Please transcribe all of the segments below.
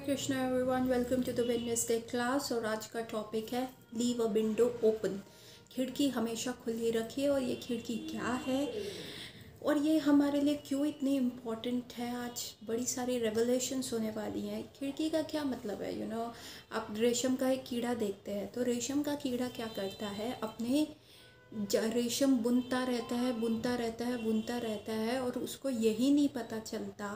Krishna everyone, welcome to the Wednesday class. और आज का टॉपिक है लीव अ विंडो ओपन। खिड़की हमेशा खुली रखिए। और ये खिड़की क्या है और ये हमारे लिए क्यों इतनी इम्पॉर्टेंट है, आज बड़ी सारी रेवलेशंस होने वाली हैं। खिड़की का क्या मतलब है, आप रेशम का एक कीड़ा देखते हैं तो रेशम का कीड़ा क्या करता है, अपने रेशम बुनता रहता है, बुनता रहता है, बुनता रहता है और उसको यही नहीं पता चलता।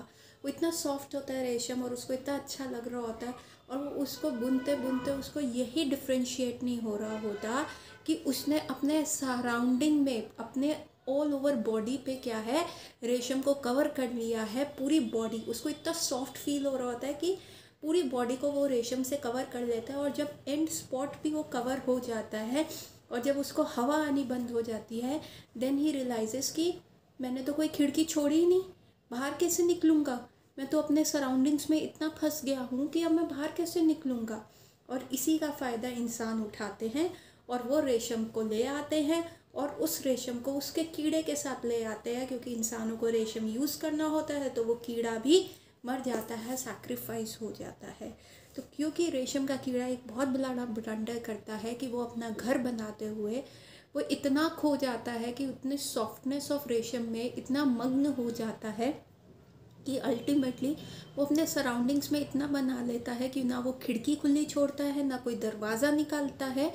वो इतना सॉफ्ट होता है रेशम और उसको इतना अच्छा लग रहा होता है और वो उसको बुनते बुनते उसको यही डिफ्रेंशिएट नहीं हो रहा होता कि उसने अपने सराउंडिंग में, अपने ऑल ओवर बॉडी पे क्या है, रेशम को कवर कर लिया है। पूरी बॉडी उसको इतना सॉफ्ट फील हो रहा होता है कि पूरी बॉडी को वो रेशम से कवर कर लेता है। और जब एंड स्पॉट भी वो कवर हो जाता है और जब उसको हवा आनी बंद हो जाती है, देन ही रियलाइजेस कि मैंने तो कोई खिड़की छोड़ी ही नहीं, बाहर कैसे निकलूँगा। मैं तो अपने सराउंडिंग्स में इतना फंस गया हूँ कि अब मैं बाहर कैसे निकलूँगा। और इसी का फ़ायदा इंसान उठाते हैं और वो रेशम को ले आते हैं और उस रेशम को उसके कीड़े के साथ ले आते हैं, क्योंकि इंसानों को रेशम यूज़ करना होता है तो वो कीड़ा भी मर जाता है, सैक्रिफाइस हो जाता है। तो क्योंकि रेशम का कीड़ा एक बहुत बड़ा ब्लंडर करता है कि वो अपना घर बनाते हुए वो इतना खो जाता है कि उतने सॉफ्टनेस ऑफ रेशम में इतना मग्न हो जाता है कि अल्टीमेटली वो अपने सराउंडिंग्स में इतना बना लेता है कि ना वो खिड़की खुली छोड़ता है, ना कोई दरवाज़ा निकालता है।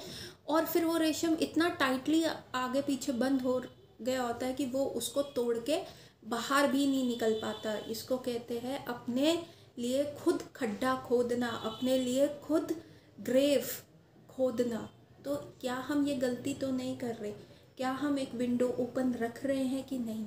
और फिर वो रेशम इतना टाइटली आगे पीछे बंद हो गया होता है कि वो उसको तोड़ के बाहर भी नहीं निकल पाता। इसको कहते हैं अपने लिए खुद खड्डा खोदना, अपने लिए खुद ग्रेव खोदना। तो क्या हम ये गलती तो नहीं कर रहे? क्या हम एक विंडो ओपन रख रहे हैं कि नहीं?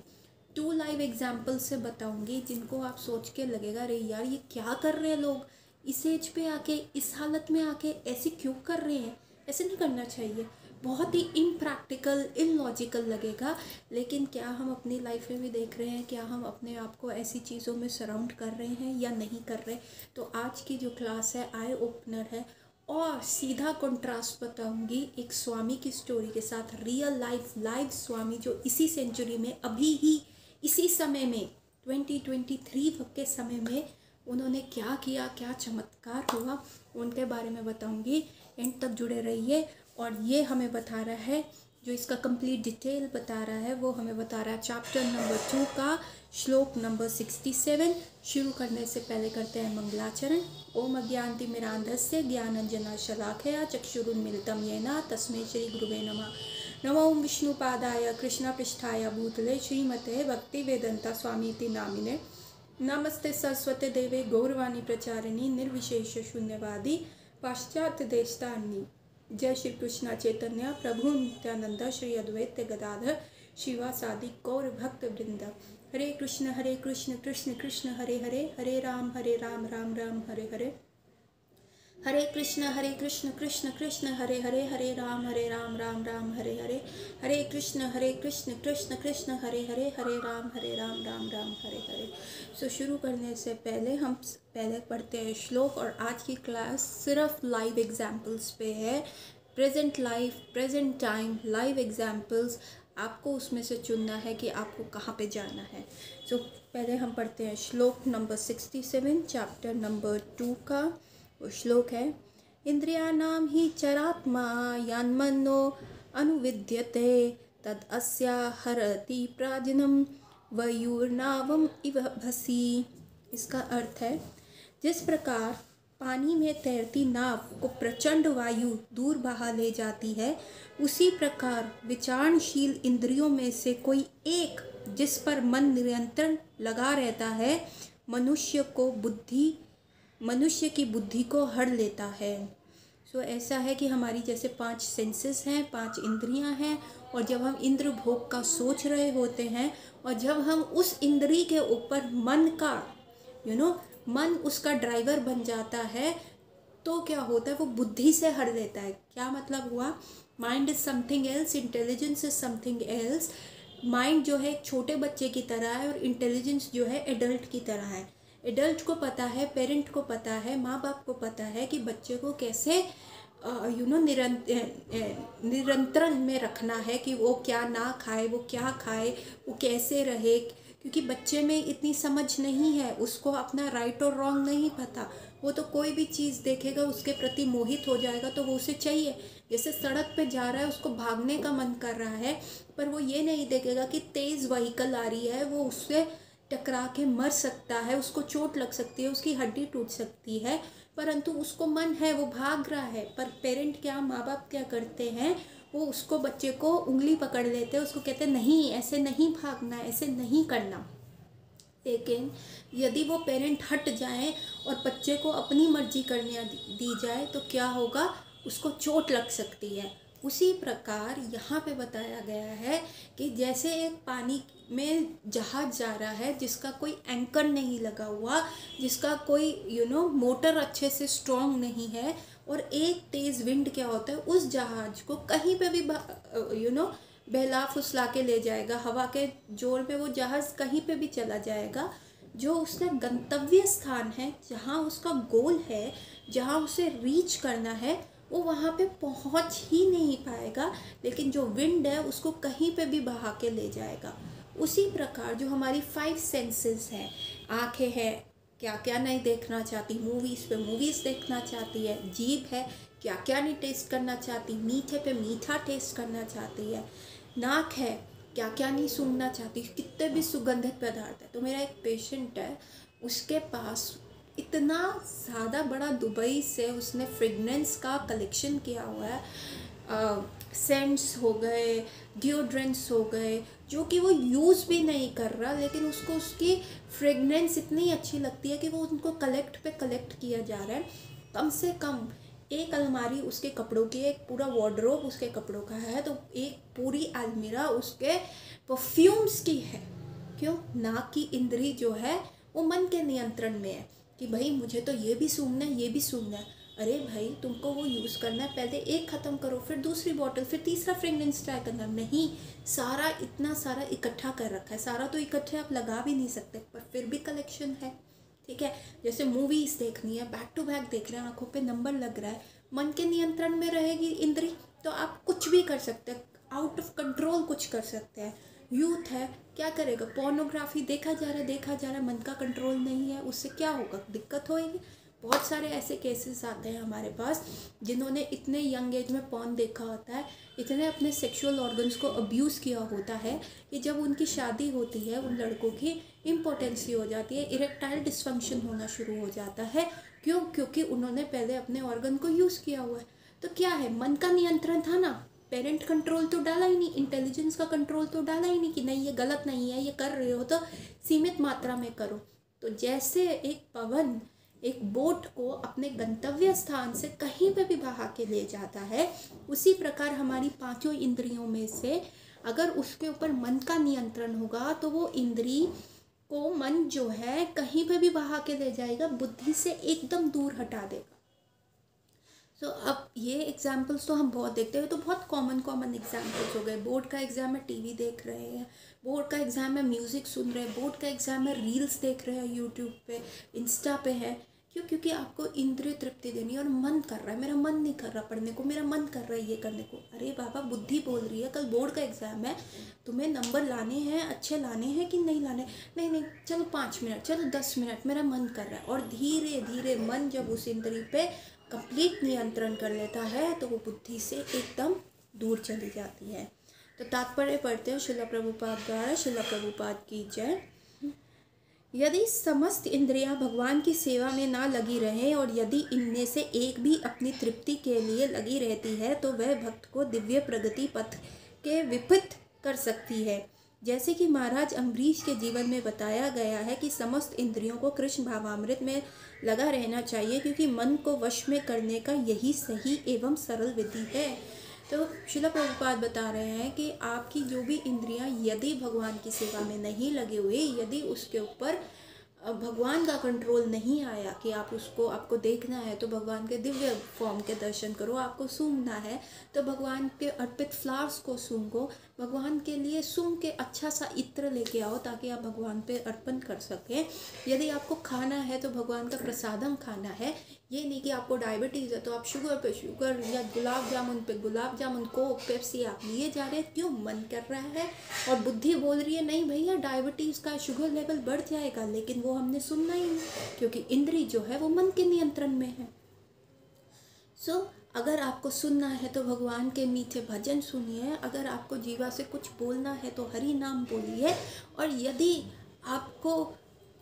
2 लाइव एग्जाम्पल से बताऊंगी जिनको आप सोच के लगेगा अरे यार ये क्या कर रहे हैं लोग, इस एज पे आके, इस हालत में आके ऐसे क्यों कर रहे हैं। ऐसे नहीं करना चाहिए, बहुत ही इम्प्रैक्टिकल, इलॉजिकल लगेगा। लेकिन क्या हम अपनी लाइफ में भी देख रहे हैं, क्या हम अपने आप को ऐसी चीज़ों में सराउंड कर रहे हैं या नहीं कर रहे। तो आज की जो क्लास है आई ओपनर है और सीधा कंट्रास्ट बताऊंगी एक स्वामी की स्टोरी के साथ, रियल लाइव स्वामी जो इसी सेंचुरी में, अभी ही इसी समय में 2023 के समय में उन्होंने क्या किया, क्या चमत्कार हुआ, उनके बारे में बताऊंगी। एंड तक जुड़े रहिए। और ये हमें बता रहा है, जो इसका कंप्लीट डिटेल बता रहा है, वो हमें बता रहा है चैप्टर नंबर 2 का श्लोक नंबर 67। शुरू करने से पहले करते हैं मंगलाचरण। ओम अज्ञानतिमिरान्धस्य ज्ञानांजना शलाखया चक्षुरुन्मीलितं येन तस्मै श्री गुरुवे नमः। नमो ओम विष्णुपादाय कृष्णपृष्ठाय भूतले श्रीमते भक्तिवेदांता स्वामीति नामिने। नमस्ते सरस्वती देवे गौरवाणी प्रचारिणी निर्विशेष शून्यवादी पाश्चात्य देशतारिणी। जय श्री कृष्ण चैतन्य प्रभु नित्यानंद श्री अद्वैत गदाधर शिवासादि गौर भक्त वृंद। हरे कृष्ण कृष्ण कृष्ण हरे हरे, हरे राम राम राम हरे हरे। हरे कृष्ण कृष्ण कृष्ण हरे हरे, हरे राम राम राम हरे हरे। हरे कृष्ण कृष्ण कृष्ण हरे हरे, हरे राम राम राम हरे हरे। सो शुरू करने से पहले हम पहले पढ़ते हैं श्लोक। और आज की क्लास सिर्फ लाइव एग्जाम्पल्स पे है, present life, present time live examples. आपको उसमें से चुनना है कि आपको कहाँ पे जाना है। सो पहले हम पढ़ते हैं श्लोक नंबर 67 चैप्टर नंबर 2 का। वो श्लोक है, इंद्रियाणां हि चरात्मा यान्मनो अनुविद्यते तद अस्या हरति प्राज्ञनं वयूर्नावम इव भसी। इसका अर्थ है, जिस प्रकार पानी में तैरती नाव को प्रचंड वायु दूर बहा ले जाती है, उसी प्रकार विचारणशील इंद्रियों में से कोई एक जिस पर मन निरंतर लगा रहता है, मनुष्य की बुद्धि को हर लेता है। सो ऐसा है कि हमारी जैसे 5 सेंसेस हैं, 5 इंद्रियां हैं। और जब हम इंद्र भोग का सोच रहे होते हैं और जब हम उस इंद्री के ऊपर मन का मन उसका ड्राइवर बन जाता है, तो क्या होता है, वो बुद्धि से हर लेता है। क्या मतलब हुआ, mind is something else, intelligence is something else. Mind जो है एक छोटे बच्चे की तरह है और इंटेलिजेंस जो है एडल्ट की तरह है। एडल्ट को पता है, पेरेंट को पता है, माँ बाप को पता है कि बच्चे को कैसे निरंतरण में रखना है, कि वो क्या ना खाए, वो क्या खाए, वो कैसे रहे। क्योंकि बच्चे में इतनी समझ नहीं है, उसको अपना राइट और रॉन्ग नहीं पता, वो तो कोई भी चीज़ देखेगा उसके प्रति मोहित हो जाएगा, तो वो उसे चाहिए। जैसे सड़क पे जा रहा है, उसको भागने का मन कर रहा है, पर वो ये नहीं देखेगा कि तेज़ व्हीकल आ रही है, वो उससे टकरा के मर सकता है, उसको चोट लग सकती है, उसकी हड्डी टूट सकती है, परंतु उसको मन है, वो भाग रहा है। पर पेरेंट क्या, माँ बाप क्या करते हैं, वो उसको, बच्चे को उंगली पकड़ लेते हैं, उसको कहते हैं नहीं ऐसे नहीं भागना, ऐसे नहीं करना। लेकिन यदि वो पेरेंट हट जाएं और बच्चे को अपनी मर्जी करने दी जाए तो क्या होगा, उसको चोट लग सकती है। उसी प्रकार यहाँ पे बताया गया है कि जैसे एक पानी में जहाज जा रहा है जिसका कोई एंकर नहीं लगा हुआ, जिसका कोई मोटर अच्छे से स्ट्रॉन्ग नहीं है, और एक तेज़ विंड क्या होता है, उस जहाज को कहीं पे भी बहला फुसला के ले जाएगा। हवा के जोर पे वो जहाज़ कहीं पे भी चला जाएगा। जो उसका गंतव्य स्थान है, जहाँ उसका गोल है, जहाँ उसे रीच करना है, वो वहाँ पे पहुँच ही नहीं पाएगा। लेकिन जो विंड है उसको कहीं पे भी बहा के ले जाएगा। उसी प्रकार जो हमारी 5 सेंसेस हैं, आँखें हैं, क्या क्या नहीं देखना चाहती, मूवीज़ पे मूवीज़ देखना चाहती है, जीभ है, क्या क्या नहीं टेस्ट करना चाहती, मीठे पे मीठा टेस्ट करना चाहती है, नाक है, क्या क्या नहीं सूंघना चाहती, कितने भी सुगंधित पदार्थ है। तो मेरा एक पेशेंट है, उसके पास इतना ज़्यादा बड़ा दुबई से उसने फ्रेगनेंस का कलेक्शन किया हुआ है, सेंट्स हो गए, डिओड्रेंट्स हो गए, जो कि वो यूज़ भी नहीं कर रहा, लेकिन उसको उसकी फ्रेगनेंस इतनी अच्छी लगती है कि वो उनको कलेक्ट किया जा रहा है। कम से कम एक अलमारी उसके कपड़ों की, एक पूरा वार्डरोब उसके कपड़ों का है, तो एक पूरी अलमीरा उसके परफ्यूम्स की है। क्यों? नाक की इंद्री जो है वो मन के नियंत्रण में है कि भाई मुझे तो ये भी सूंघना है, ये भी सूंघना है। अरे भाई, तुमको वो यूज़ करना है, पहले एक ख़त्म करो, फिर दूसरी बॉटल, फिर तीसरा फ्रेगनेंस ट्राई करना। नहीं, सारा इतना सारा इकट्ठा कर रखा है। सारा तो इकट्ठे आप लगा भी नहीं सकते, पर फिर भी कलेक्शन है। ठीक है, जैसे मूवीज़ देखनी है, बैक टू बैक देख रहे हैं, आंखों पे नंबर लग रहा है, मन के नियंत्रण में रहेगी इंद्री, तो आप कुछ भी कर सकते हैं, आउट ऑफ कंट्रोल कुछ कर सकते हैं। यूथ है, क्या करेगा, पोर्नोग्राफी देखा जा रहा है, मन का कंट्रोल नहीं है, उससे क्या होगा, दिक्कत होएगी। बहुत सारे ऐसे केसेस आते हैं हमारे पास जिन्होंने इतने यंग एज में पॉर्न देखा होता है, इतने अपने सेक्सुअल ऑर्गन्स को अब्यूज़ किया होता है कि जब उनकी शादी होती है, उन लड़कों की इम्पोटेंसी हो जाती है, इरेक्टाइल डिस्फंक्शन होना शुरू हो जाता है। क्यों? क्योंकि उन्होंने पहले अपने ऑर्गन को यूज़ किया हुआ है। तो क्या है, मन का नियंत्रण था ना, पेरेंट कंट्रोल तो डाला ही नहीं, इंटेलिजेंस का कंट्रोल तो डाला ही नहीं कि नहीं ये गलत नहीं है, ये कर रहे हो तो सीमित मात्रा में करो। तो जैसे एक पवन एक बोट को अपने गंतव्य स्थान से कहीं पे भी बहा के ले जाता है, उसी प्रकार हमारी 5 इंद्रियों में से अगर उसके ऊपर मन का नियंत्रण होगा तो वो इंद्री को मन जो है कहीं पे भी बहा के ले जाएगा, बुद्धि से एकदम दूर हटा देगा। तो अब ये एग्जाम्पल्स तो हम बहुत देखते हैं, तो बहुत कॉमन एग्जाम्पल्स हो गए। बोर्ड का एग्ज़ाम है, टीवी देख रहे हैं, बोर्ड का एग्ज़ाम है, म्यूज़िक सुन रहे हैं, बोर्ड का एग्ज़ाम है, रील्स देख रहे हैं, यूट्यूब पे, इंस्टा पे है। क्यों? क्योंकि आपको इंद्रिय तृप्ति देनी है और मन कर रहा है, मेरा मन नहीं कर रहा पढ़ने को, मेरा मन कर रहा है ये करने को। अरे बाबा, बुद्धि बोल रही है कल बोर्ड का एग्ज़ाम है, तुम्हें नंबर लाने हैं, अच्छे लाने हैं कि नहीं लाने, नहीं चलो 5 मिनट, चलो 10 मिनट, मेरा मन कर रहा है। और धीरे धीरे मन जब उस इंद्रिय पे कंप्लीट नियंत्रण कर लेता है तो वो बुद्धि से एकदम दूर चली जाती है। तो तात्पर्य पढ़ते हैं श्रील प्रभुपाद द्वारा। श्रील प्रभुपाद की जय। यदि समस्त इंद्रियां भगवान की सेवा में ना लगी रहें और यदि इनमें से एक भी अपनी तृप्ति के लिए लगी रहती है तो वह भक्त को दिव्य प्रगति पथ के विपरीत कर सकती है। जैसे कि महाराज अम्बरीश के जीवन में बताया गया है कि समस्त इंद्रियों को कृष्ण भावामृत में लगा रहना चाहिए, क्योंकि मन को वश में करने का यही सही एवं सरल विधि है। तो श्रील प्रभुपाद बता रहे हैं कि आपकी जो भी इंद्रियां यदि भगवान की सेवा में नहीं लगे हुए, यदि उसके ऊपर भगवान का कंट्रोल नहीं आया कि आपको देखना है तो भगवान के दिव्य फॉर्म के दर्शन करो, आपको सूंघना है तो भगवान के अर्पित फ्लावर्स को सूंघो, भगवान के लिए सूंघ के अच्छा सा इत्र लेके आओ ताकि आप भगवान पे अर्पण कर सकें। यदि आपको खाना है तो भगवान का प्रसादम खाना है। ये नहीं कि आपको डायबिटीज़ है तो आप शुगर पे शुगर या गुलाब जामुन पे गुलाब जामुन, कोक, पेप्सी आप लिए जा रहे हैं। क्यों? मन कर रहा है और बुद्धि बोल रही है नहीं भैया डायबिटीज़ का शुगर लेवल बढ़ जाएगा, लेकिन वो हमने सुनना ही नहीं क्योंकि इंद्री जो है वो मन के नियंत्रण में है। अगर आपको सुनना है तो भगवान के मीठे भजन सुनिए, अगर आपको जीवा से कुछ बोलना है तो हरि नाम बोलिए, और यदि आपको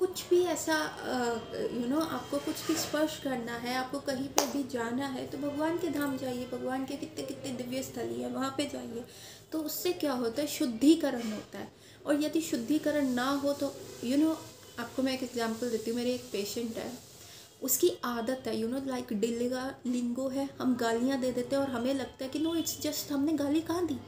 कुछ भी ऐसा आपको कुछ भी स्पर्श करना है, आपको कहीं पे भी जाना है तो भगवान के धाम जाइए। भगवान के कितने कितने दिव्य स्थली है, वहाँ पे जाइए। तो उससे क्या होता है? शुद्धिकरण होता है। और यदि शुद्धिकरण ना हो तो आपको मैं एक एग्जांपल देती हूँ। मेरे एक पेशेंट है, उसकी आदत है लाइक डिलिगा लिंगो है, हम गालियाँ दे देते हैं और हमें लगता है कि नो इट्स जस्ट, हमने गाली कहाँ दी,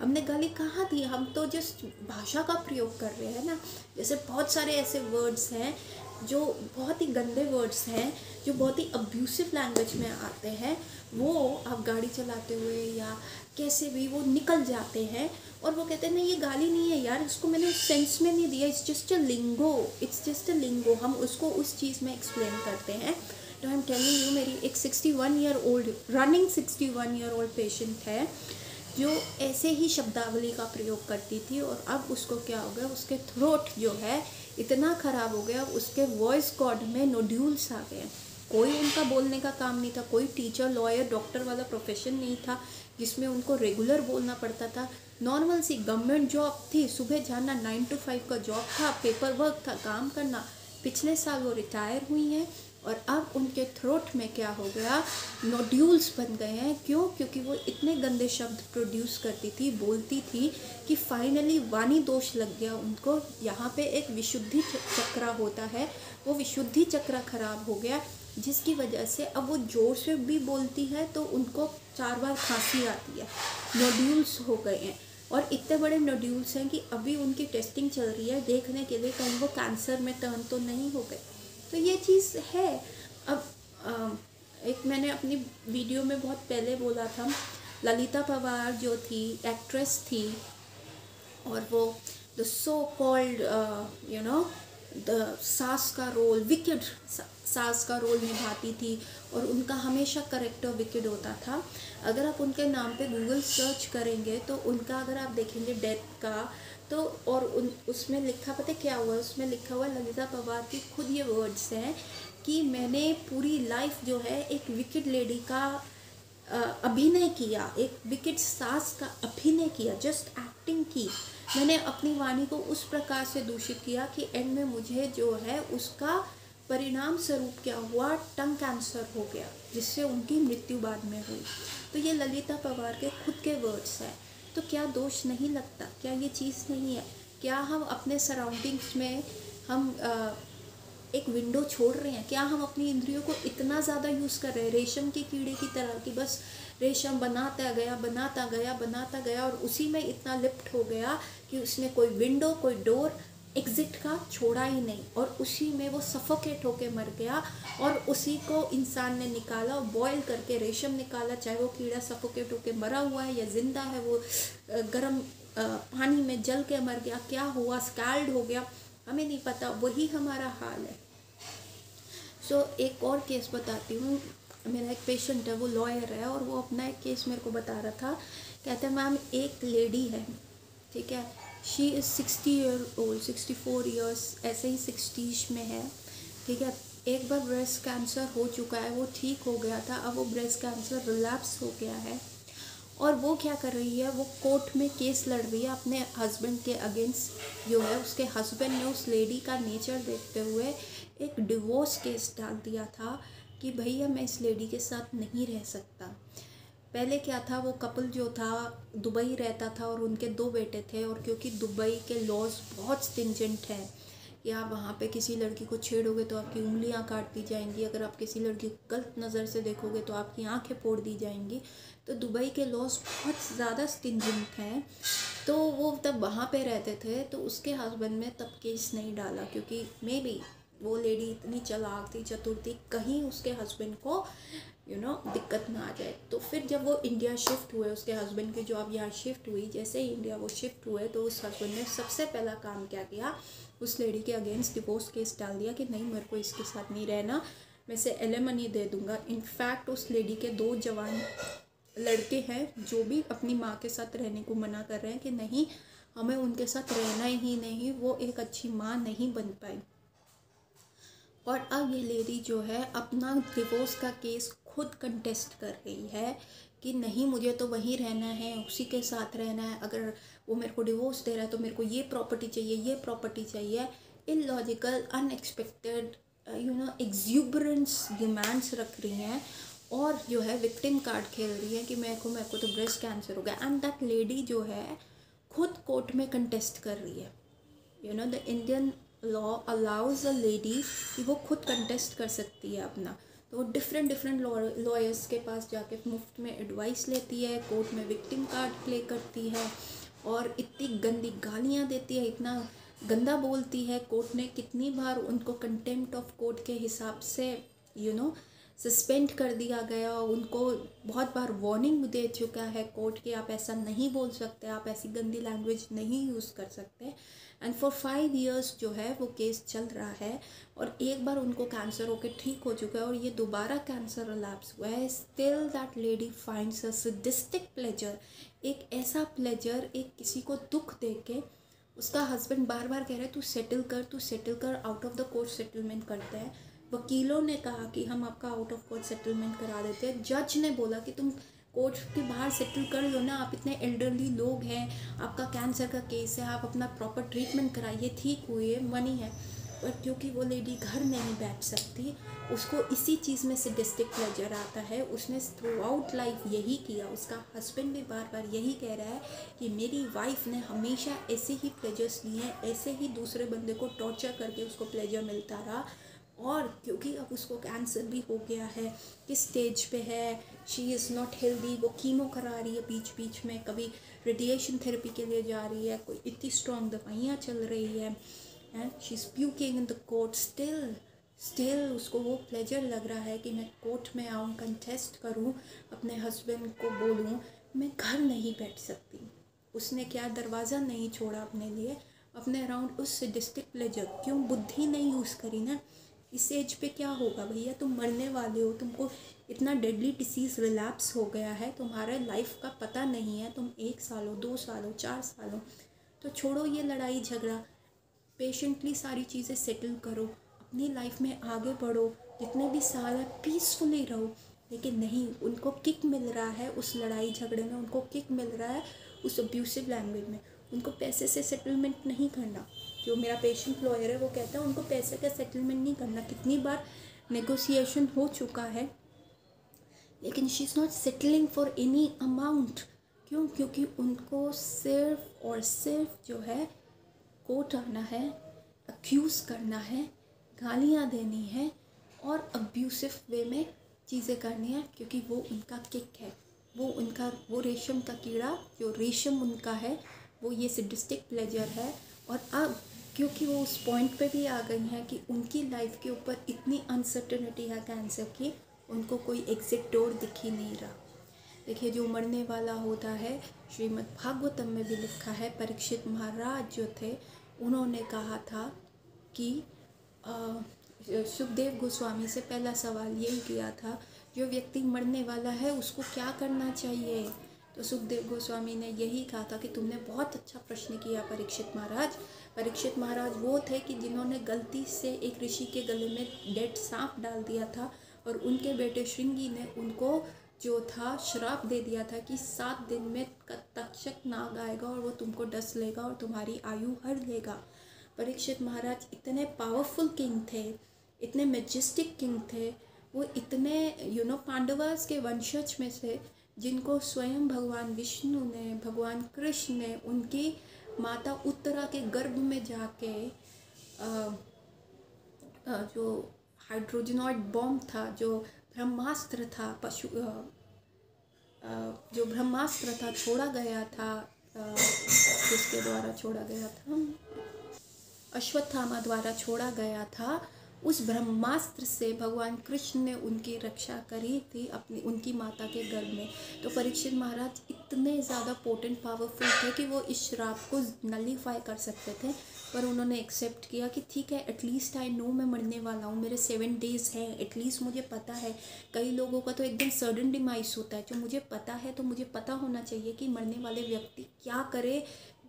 हमने गाली कहाँ दी, हम तो जस्ट भाषा का प्रयोग कर रहे हैं ना। जैसे बहुत सारे ऐसे वर्ड्स हैं जो बहुत ही गंदे वर्ड्स हैं, जो बहुत ही अब्यूसिव लैंग्वेज में आते हैं, वो आप गाड़ी चलाते हुए या कैसे भी वो निकल जाते हैं और वो कहते हैं नहीं ये गाली नहीं है यार, इसको मैंने उस सेंस में नहीं दिया, it's just a lingo, it's just a lingo. हम उसको उस चीज़ में एक्सप्लेन करते हैं। तो आई एम टेलिंग यू, मेरी एक 61 year old running 61 year old patient है जो ऐसे ही शब्दावली का प्रयोग करती थी, और अब उसको क्या हो गया, उसके थ्रोट जो है इतना ख़राब हो गया, उसके वॉइस कॉर्ड में नोड्यूल्स आ गए। कोई उनका बोलने का काम नहीं था, कोई टीचर, लॉयर, डॉक्टर वाला प्रोफेशन नहीं था जिसमें उनको रेगुलर बोलना पड़ता था। नॉर्मल सी गवर्नमेंट जॉब थी, सुबह जाना, 9 to 5 का जॉब था, पेपर वर्क था, काम करना। पिछले साल वो रिटायर हुई हैं और अब उनके थ्रोट में क्या हो गया, नोड्यूल्स बन गए हैं। क्यों? क्योंकि वो इतने गंदे शब्द प्रोड्यूस करती थी, बोलती थी कि फाइनली वाणी दोष लग गया उनको। यहाँ पे एक विशुद्धि चक्र होता है, वो विशुद्धि चक्र खराब हो गया, जिसकी वजह से अब वो जोर से भी बोलती है तो उनको 4 बार खांसी आती है। नोड्यूल्स हो गए हैं और इतने बड़े नोड्यूल्स हैं कि अभी उनकी टेस्टिंग चल रही है देखने के लिए कहीं वो कैंसर में टर्न तो नहीं हो गए। तो ये चीज़ है। अब एक मैंने अपनी वीडियो में बहुत पहले बोला था, ललिता पवार जो थी एक्ट्रेस थी, और वो द सो कॉल्ड द सास का रोल, विकेड सास का रोल निभाती थी और उनका हमेशा करेक्टर विकेड होता था। अगर आप उनके नाम पे गूगल सर्च करेंगे तो उनका अगर आप देखेंगे डेथ का, तो और उसमें लिखा, पता क्या हुआ, उसमें लिखा हुआ ललिता पवार की खुद ये वर्ड्स हैं कि मैंने पूरी लाइफ जो है एक विकेड लेडी का अभिनय किया, एक विकेड सास का अभिनय किया, जस्ट एक्टिंग की। मैंने अपनी वाणी को उस प्रकार से दूषित किया कि एंड में मुझे जो है उसका परिणाम स्वरूप क्या हुआ, टंग कैंसर हो गया, जिससे उनकी मृत्यु बाद में हुई। तो ये ललिता पवार के खुद के वर्ड्स हैं। तो क्या दोष नहीं लगता? क्या ये चीज़ नहीं है? क्या हम अपने सराउंडिंग्स में हम एक विंडो छोड़ रहे हैं? क्या हम अपनी इंद्रियों को इतना ज़्यादा यूज़ कर रहे हैं रेशम के कीड़े की तरह कि बस रेशम बनाता गया बनाता गया बनाता गया और उसी में इतना लिप्त हो गया कि उसने कोई विंडो, कोई डोर एग्ज़िट का छोड़ा ही नहीं, और उसी में वो सफोकेट होके मर गया। और उसी को इंसान ने निकाला और बॉयल करके रेशम निकाला, चाहे वो कीड़ा सफोकेट होके मरा हुआ है या ज़िंदा है, वो गर्म पानी में जल के मर गया, क्या हुआ, स्कैल्ड हो गया, हमें नहीं पता। वही हमारा हाल है। एक और केस बताती हूँ। मेरा एक पेशेंट है, वो लॉयर है, और वो अपना एक केस मेरे को बता रहा था। कहते हैं मैम एक लेडी है, ठीक है, she is 60 year old, 64 years, ऐसे ही 60s में है, ठीक है। एक बार ब्रेस्ट कैंसर हो चुका है, वो ठीक हो गया था, अब वो ब्रेस्ट कैंसर रिलैप्स हो गया है, और वो क्या कर रही है, वो कोर्ट में केस लड़ रही है अपने हस्बैंड के अगेंस्ट। जो है उसके हस्बैंड ने उस लेडी का नेचर देखते हुए एक डिवोर्स केस डाल दिया था कि भैया मैं इस लेडी के साथ नहीं रह सकता। पहले क्या था, वो कपल जो था दुबई रहता था और उनके 2 बेटे थे, और क्योंकि दुबई के लॉज बहुत स्टिंजेंट हैं कि आप वहाँ पे किसी लड़की को छेड़ोगे तो आपकी उंगलियाँ काट दी जाएंगी, अगर आप किसी लड़की को गलत नज़र से देखोगे तो आपकी आंखें फोड़ दी जाएंगी। तो दुबई के लॉज बहुत ज़्यादा स्टिंजेंट हैं। तो वो तब वहाँ पे रहते थे, तो उसके हस्बैंड ने तब केस नहीं डाला, क्योंकि मे बी वो लेडी इतनी चालाक थी, चतुर थी, कहीं उसके हस्बैंड को दिक्कत ना आ जाए। तो फिर जब वो इंडिया शिफ्ट हुए, उसके हस्बैंड की जॉब यहाँ शिफ्ट हुई, जैसे ही इंडिया वो शिफ्ट हुए तो उस हस्बैंड ने सबसे पहला काम क्या किया, उस लेडी के अगेंस्ट डिवोर्स केस डाल दिया कि नहीं, मेरे को इसके साथ नहीं रहना, मैं इसे एलिमनी दे दूंगा। इनफैक्ट उस लेडी के 2 जवान लड़के हैं जो भी अपनी माँ के साथ रहने को मना कर रहे हैं कि नहीं, हमें उनके साथ रहना ही नहीं, वो एक अच्छी माँ नहीं बन पाई। और अब ये लेडी जो है अपना डिवोर्स का केस खुद कंटेस्ट कर रही है कि नहीं, मुझे तो वहीं रहना है, उसी के साथ रहना है, अगर वो मेरे को डिवोर्स दे रहा है तो मेरे को ये प्रॉपर्टी चाहिए, ये प्रॉपर्टी चाहिए। इलॉजिकल, अनएक्सपेक्टेड एग्जूबरेंस डिमांड्स रख रही हैं और जो है विक्टिम कार्ड खेल रही है कि मेरे को तो ब्रेस्ट कैंसर हो गया। एंड दैट लेडी जो है खुद कोर्ट में कंटेस्ट कर रही है। The Indian law allows a lady कि वो खुद कंटेस्ट कर सकती है अपना। तो वो डिफरेंट लॉयर्स के पास जाके मुफ्त में एडवाइस लेती है, कोर्ट में विक्टिम कार्ड प्ले करती है और इतनी गंदी गालियाँ देती है, इतना गंदा बोलती है। कोर्ट ने कितनी बार उनको कंटेम्प्ट ऑफ कोर्ट के हिसाब से सस्पेंड कर दिया गया, उनको बहुत बार वार्निंग दे चुका है कोर्ट कि आप ऐसा नहीं बोल सकते, आप ऐसी गंदी लैंग्वेज नहीं यूज़ कर सकते। एंड फॉर 5 years जो है वो केस चल रहा है और एक बार उनको कैंसर होकर ठीक हो चुका है और ये दोबारा कैंसर रिलैप्स हुआ है। Still that lady finds a sadistic pleasure, एक ऐसा प्लेजर, एक किसी को दुख दे के। उसका हस्बैंड बार बार कह रहा है तू सेटल कर, out of the court settlement करते हैं। वकीलों ने कहा कि हम आपका आउट ऑफ कोर्ट सेटलमेंट करा देते हैं। जज ने बोला कि तुम कोर्ट के बाहर सेटल कर लो ना, आप इतने एल्डरली लोग हैं, आपका कैंसर का केस है, आप अपना प्रॉपर ट्रीटमेंट कराइए, ठीक हुई है, मनी है। पर क्योंकि वो लेडी घर नहीं बैठ सकती, उसको इसी चीज़ में सैडिस्टिक प्लेजर आता है। उसने थ्रू आउट लाइफ यही किया। उसका हस्बैंड भी बार बार यही कह रहा है कि मेरी वाइफ ने हमेशा ऐसे ही प्लेजर्स लिए हैं, ऐसे ही दूसरे बंदे को टॉर्चर करके उसको प्लेजर मिलता रहा। और क्योंकि अब उसको कैंसर भी हो गया है, किस स्टेज पे है, शी इज़ नॉट हेल्दी, वो कीमो करा रही है बीच बीच में, कभी रेडिएशन थेरेपी के लिए जा रही है, कोई इतनी स्ट्रॉन्ग दवाइयाँ चल रही है and she is puking in the court. Still उसको वो प्लेजर लग रहा है कि मैं कोर्ट में आऊँ, कंटेस्ट करूँ, अपने हस्बैंड को बोलूँ मैं घर नहीं बैठ सकती। उसने क्या दरवाज़ा नहीं छोड़ा अपने लिए, अपने अराउंड उस सैडिस्टिक प्लेजर। क्यों बुद्धि नहीं यूज़ करी ना। इस एज पे क्या होगा भैया, तुम मरने वाले हो, तुमको इतना डेडली डिसीज़ रिलैप्स हो गया है, तुम्हारे लाइफ का पता नहीं है, तुम 1 साल हो, 2 साल हो, 4 साल हो, तो छोड़ो ये लड़ाई झगड़ा, पेशेंटली सारी चीज़ें सेटल करो, अपनी लाइफ में आगे बढ़ो, जितने भी साल है पीसफुली रहो। लेकिन नहीं, उनको किक मिल रहा है उस लड़ाई झगड़े में, उनको किक मिल रहा है उस अब्यूसिव लैंग्वेज में। उनको पैसे से सेटलमेंट नहीं करना। जो मेरा पेशेंट लॉयर है वो कहता है उनको पैसे का सेटलमेंट नहीं करना। कितनी बार नेगोशिएशन हो चुका है, लेकिन she is not settling for any amount. क्यों? क्योंकि उनको सिर्फ और सिर्फ जो है कोर्ट आना है, अक्यूज़ करना है, गालियाँ देनी है और अब्यूसिव वे में चीज़ें करनी है, क्योंकि वो उनका किक है, वो रेशम का कीड़ा, जो रेशम उनका है, वो ये सैडिस्टिक प्लेजर है। और अब क्योंकि वो उस पॉइंट पे भी आ गई हैं कि उनकी लाइफ के ऊपर इतनी अनसर्टेनिटी है कैंसर की, उनको कोई एग्जिट डोर दिख ही नहीं रहा। देखिए, जो मरने वाला होता है, श्रीमद् भागवतम में भी लिखा है, परीक्षित महाराज जो थे उन्होंने कहा था कि सुखदेव गोस्वामी से पहला सवाल यही किया था, जो व्यक्ति मरने वाला है उसको क्या करना चाहिए। तो सुखदेव गोस्वामी ने यही कहा था कि तुमने बहुत अच्छा प्रश्न किया परीक्षित महाराज। परीक्षित महाराज वो थे कि जिन्होंने गलती से एक ऋषि के गले में डेड सांप डाल दिया था और उनके बेटे श्रृंगी ने उनको जो था श्राप दे दिया था कि 7 दिन में तक्षक नाग आएगा और वो तुमको डस लेगा और तुम्हारी आयु हर लेगा। परीक्षित महाराज इतने पावरफुल किंग थे, इतने मैजेस्टिक किंग थे, वो इतने पांडवास के वंशज में से जिनको स्वयं भगवान विष्णु ने, भगवान कृष्ण ने उनकी माता उत्तरा के गर्भ में जाके जो हाइड्रोजनॉइड बॉम्ब था, जो ब्रह्मास्त्र था, जो ब्रह्मास्त्र था छोड़ा गया था, जिसके द्वारा छोड़ा गया था, अश्वत्थामा द्वारा छोड़ा गया था, उस ब्रह्मास्त्र से भगवान कृष्ण ने उनकी रक्षा करी थी अपनी उनकी माता के गर्भ में। तो परीक्षित महाराज इतने ज़्यादा पोटेंट पावरफुल थे कि वो इस श्राप को नलीफाई कर सकते थे, पर उन्होंने एक्सेप्ट किया कि ठीक है, एटलीस्ट आई नो मैं मरने वाला हूँ, मेरे 7 डेज़ हैं, एटलीस्ट मुझे पता है। कई लोगों का तो एकदम सडन डिमाइस होता है, जो मुझे पता है तो मुझे पता होना चाहिए कि मरने वाले व्यक्ति क्या करे,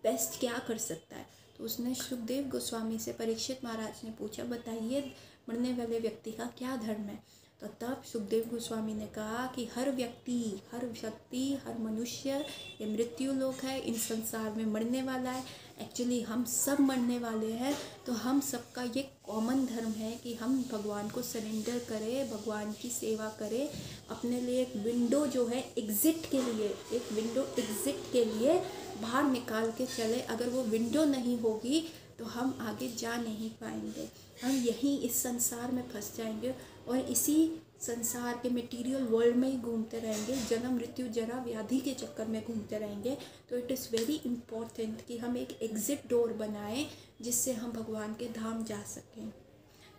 बेस्ट क्या कर सकता है। तो उसने सुखदेव गोस्वामी से परीक्षित महाराज ने पूछा, बताइए मरने वाले व्यक्ति का क्या धर्म है। तो तब सुखदेव गोस्वामी ने कहा कि हर व्यक्ति, हर शक्ति, हर मनुष्य ये मृत्यु लोक है, इन संसार में मरने वाला है। एक्चुअली हम सब मरने वाले हैं, तो हम सबका ये कॉमन धर्म है कि हम भगवान को सरेंडर करें, भगवान की सेवा करें, अपने लिए एक विंडो जो है एग्ज़िट के लिए, एक विंडो एग्ज़िट के लिए बाहर निकाल के चले। अगर वो विंडो नहीं होगी तो हम आगे जा नहीं पाएंगे, हम यहीं इस संसार में फंस जाएंगे और इसी संसार के मटेरियल वर्ल्ड में ही घूमते रहेंगे, जन्म मृत्यु जरा व्याधि के चक्कर में घूमते रहेंगे। तो इट इज़ वेरी इम्पॉर्टेंट कि हम एक एग्ज़िट डोर बनाएं जिससे हम भगवान के धाम जा सकें।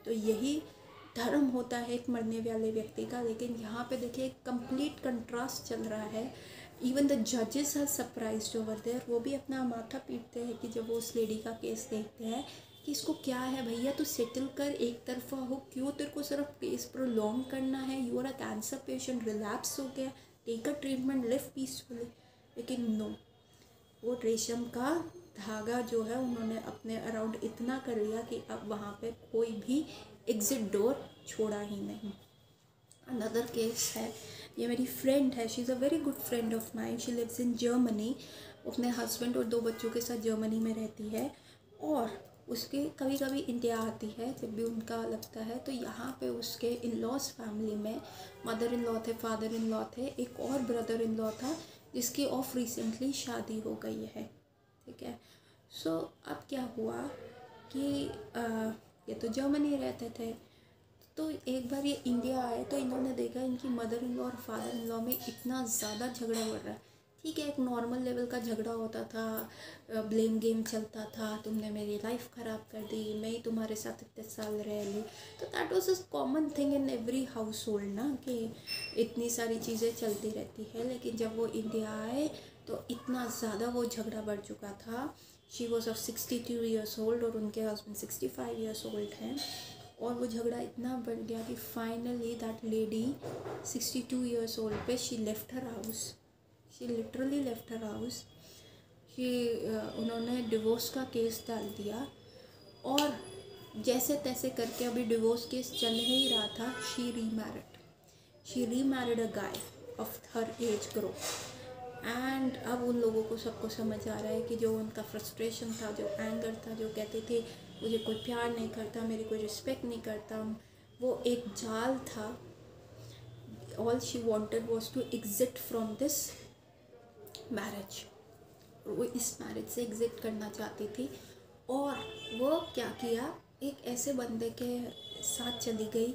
तो यही धर्म होता है एक मरने वाले व्यक्ति का। लेकिन यहाँ पे देखिए एक कंप्लीट कंट्रास्ट चल रहा है। इवन द जजेस आर सरप्राइज्ड ओवर देयर। वो भी अपना माथा पीटते हैं कि जब वो उस लेडी का केस देखते हैं कि इसको क्या है भैया, तू सेटल कर, एक तरफा हो, क्यों तेरे को सिर्फ केस प्रोलॉन्ग करना है, you are a cancer patient, relapse हो गया, take a treatment, live peacefully. लेकिन नो, वो रेशम का धागा जो है उन्होंने अपने अराउंड इतना कर लिया कि अब वहाँ पे कोई भी एग्ज़िट डोर छोड़ा ही नहीं। अनदर केस है, ये मेरी फ्रेंड है, she is a very good friend of mine, she lives in Germany. अपने हस्बैंड और 2 बच्चों के साथ जर्मनी में रहती है और उसके कभी कभी इंडिया आती है जब भी उनका लगता है। तो यहाँ पे उसके इन लॉज फैमिली में मदर इन लॉ थे, फादर इन लॉ थे, एक और ब्रदर इन लॉ था जिसकी ऑफ रिसेंटली शादी हो गई है। ठीक है, सो अब क्या हुआ कि ये तो जर्मनी रहते थे, तो एक बार ये इंडिया आए तो इन्होंने देखा इनकी मदर इन लॉ और फादर इन लॉ में इतना ज़्यादा झगड़ा बढ़ रहा है। ठीक है, एक नॉर्मल लेवल का झगड़ा होता था, ब्लेम गेम चलता था, तुमने मेरी लाइफ ख़राब कर दी, मैं ही तुम्हारे साथ इतने साल रह ली। तो that was a common thing in every house hold ना, कि इतनी सारी चीज़ें चलती रहती है। लेकिन जब वो इंडिया आए तो इतना ज़्यादा वो झगड़ा बढ़ चुका था। She was of 62 years old और उनके हस्बैंड 65 ईयर्स ओल्ड हैं। और वो झगड़ा इतना बढ़ गया कि finally that lady 62 years old पे she left her house, she literally left her house. उन्होंने डिवोर्स का केस डाल दिया और जैसे तैसे करके, अभी डिवोर्स केस चल ही रहा था, she remarried a guy of her age group. And अब उन लोगों को सबको समझ आ रहा है कि जो उनका फ्रस्ट्रेशन था, जो एंगर था, जो कहते थे मुझे कोई प्यार नहीं करता, मेरी कोई रिस्पेक्ट नहीं करता, वो एक जाल था। All she wanted was to exit from this marriage. वो इस मैरिज से एग्जिट करना चाहती थी और वो क्या किया, एक ऐसे बंदे के साथ चली गई।